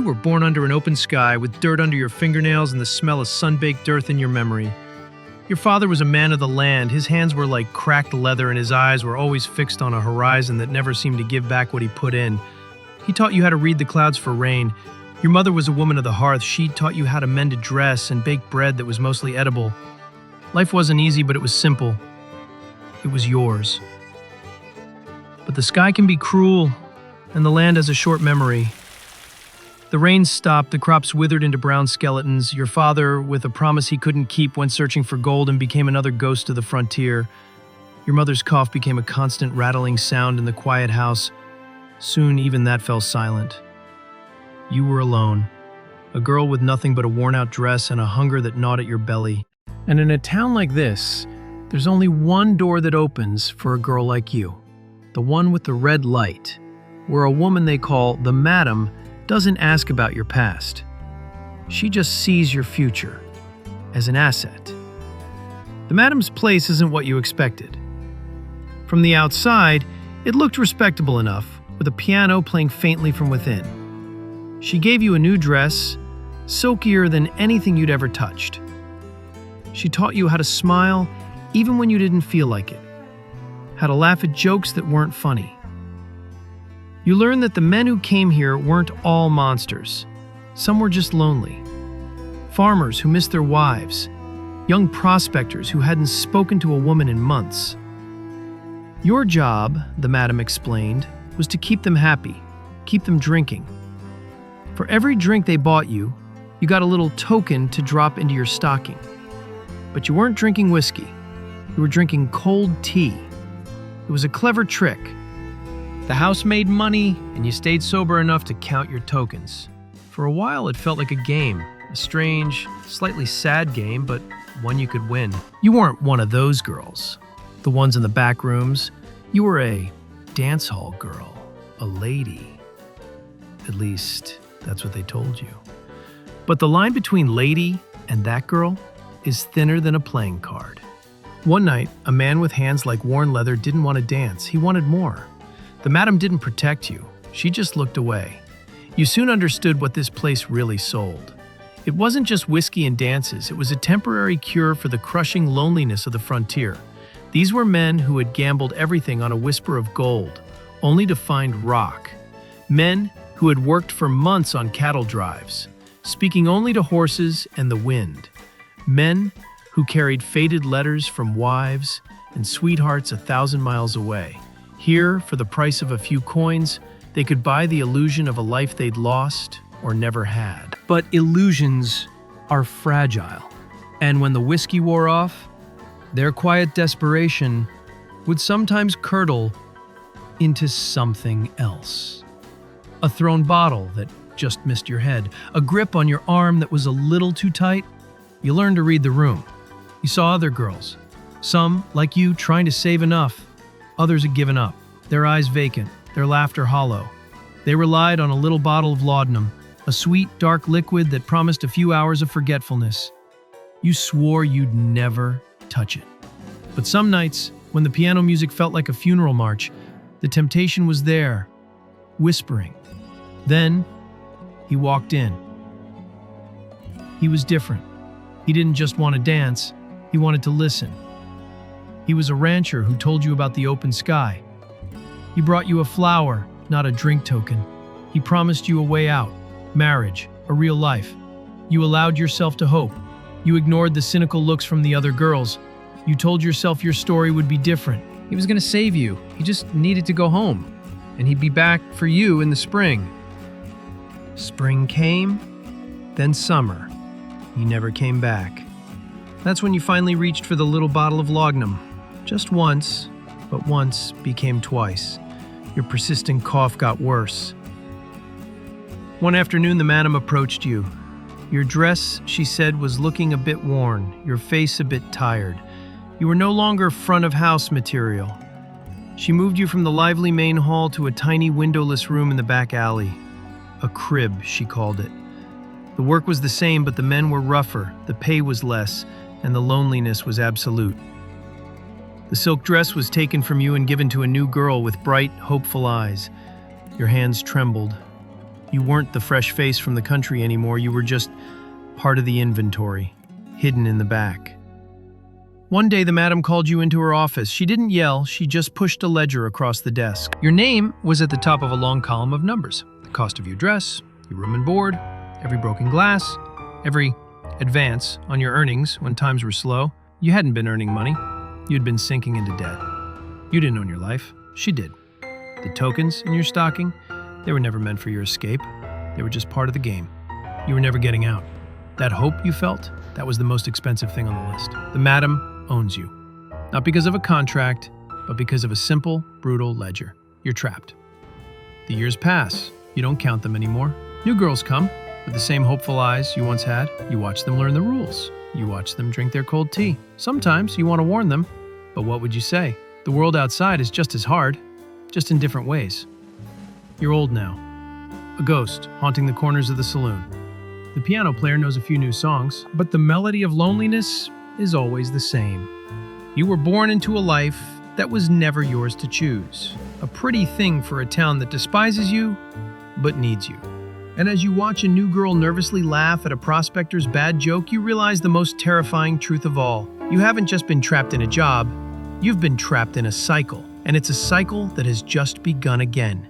were born under an open sky with dirt under your fingernails and the smell of sun-baked earth in your memory. Your father was a man of the land. His hands were like cracked leather and his eyes were always fixed on a horizon that never seemed to give back what he put in. He taught you how to read the clouds for rain. Your mother was a woman of the hearth. She taught you how to mend a dress and bake bread that was mostly edible. Life wasn't easy, but it was simple. It was yours. But the sky can be cruel, and the land has a short memory. The rains stopped, the crops withered into brown skeletons. Your father, with a promise he couldn't keep, went searching for gold and became another ghost of the frontier. Your mother's cough became a constant rattling sound in the quiet house. Soon even that fell silent. You were alone, a girl with nothing but a worn-out dress and a hunger that gnawed at your belly. And in a town like this, there's only one door that opens for a girl like you. The one with the red light, where a woman they call the Madam doesn't ask about your past. She just sees your future as an asset. The Madam's place isn't what you expected. From the outside, it looked respectable enough, with a piano playing faintly from within. She gave you a new dress, silkier than anything you'd ever touched. She taught you how to smile even when you didn't feel like it, how to laugh at jokes that weren't funny. You learned that the men who came here weren't all monsters. Some were just lonely. Farmers who missed their wives, young prospectors who hadn't spoken to a woman in months. Your job, the Madam explained, was to keep them happy, keep them drinking. For every drink they bought you, you got a little token to drop into your stocking. But you weren't drinking whiskey. You were drinking cold tea. It was a clever trick. The house made money, and you stayed sober enough to count your tokens. For a while, it felt like a game, a strange, slightly sad game, but one you could win. You weren't one of those girls, the ones in the back rooms. You were a dance hall girl, a lady. At least, that's what they told you. But the line between lady and that girl is thinner than a playing card. One night, a man with hands like worn leather didn't want to dance. He wanted more. The Madam didn't protect you. She just looked away. You soon understood what this place really sold. It wasn't just whiskey and dances. It was a temporary cure for the crushing loneliness of the frontier. These were men who had gambled everything on a whisper of gold, only to find rock. Men who had worked for months on cattle drives, speaking only to horses and the wind. Men who carried faded letters from wives and sweethearts 1,000 miles away. Here, for the price of a few coins, they could buy the illusion of a life they'd lost or never had. But illusions are fragile. And when the whiskey wore off, their quiet desperation would sometimes curdle into something else. A thrown bottle that just missed your head, a grip on your arm that was a little too tight. You learned to read the room. You saw other girls, some, like you, trying to save enough. Others had given up, their eyes vacant, their laughter hollow. They relied on a little bottle of laudanum, a sweet, dark liquid that promised a few hours of forgetfulness. You swore you'd never touch it. But some nights, when the piano music felt like a funeral march, the temptation was there, whispering. Then, he walked in. He was different. He didn't just want to dance, he wanted to listen. He was a rancher who told you about the open sky. He brought you a flower, not a drink token. He promised you a way out, marriage, a real life. You allowed yourself to hope. You ignored the cynical looks from the other girls. You told yourself your story would be different. He was going to save you. He just needed to go home. And he'd be back for you in the spring. Spring came, then summer. He never came back. That's when you finally reached for the little bottle of laudanum. Just once, but once became twice. Your persistent cough got worse. One afternoon, the Madam approached you. Your dress, she said, was looking a bit worn, your face a bit tired. You were no longer front-of-house material. She moved you from the lively main hall to a tiny windowless room in the back alley. A crib, she called it. The work was the same, but the men were rougher, the pay was less, and the loneliness was absolute. The silk dress was taken from you and given to a new girl with bright, hopeful eyes. Your hands trembled. You weren't the fresh face from the country anymore. You were just part of the inventory, hidden in the back. One day, the madam called you into her office. She didn't yell, she just pushed a ledger across the desk. Your name was at the top of a long column of numbers. The cost of your dress, your room and board, every broken glass, every advance on your earnings when times were slow. You hadn't been earning money. You'd been sinking into debt. You didn't own your life. She did. The tokens in your stocking, they were never meant for your escape. They were just part of the game. You were never getting out. That hope you felt, that was the most expensive thing on the list. The madam owns you. Not because of a contract, but because of a simple, brutal ledger. You're trapped. The years pass. You don't count them anymore. New girls come with the same hopeful eyes you once had. You watch them learn the rules. You watch them drink their cold tea. Sometimes you want to warn them, but what would you say? The world outside is just as hard, just in different ways. You're old now. A ghost haunting the corners of the saloon. The piano player knows a few new songs, but the melody of loneliness is always the same. You were born into a life that was never yours to choose. A pretty thing for a town that despises you, but needs you. And as you watch a new girl nervously laugh at a prospector's bad joke, you realize the most terrifying truth of all. You haven't just been trapped in a job, you've been trapped in a cycle. And it's a cycle that has just begun again.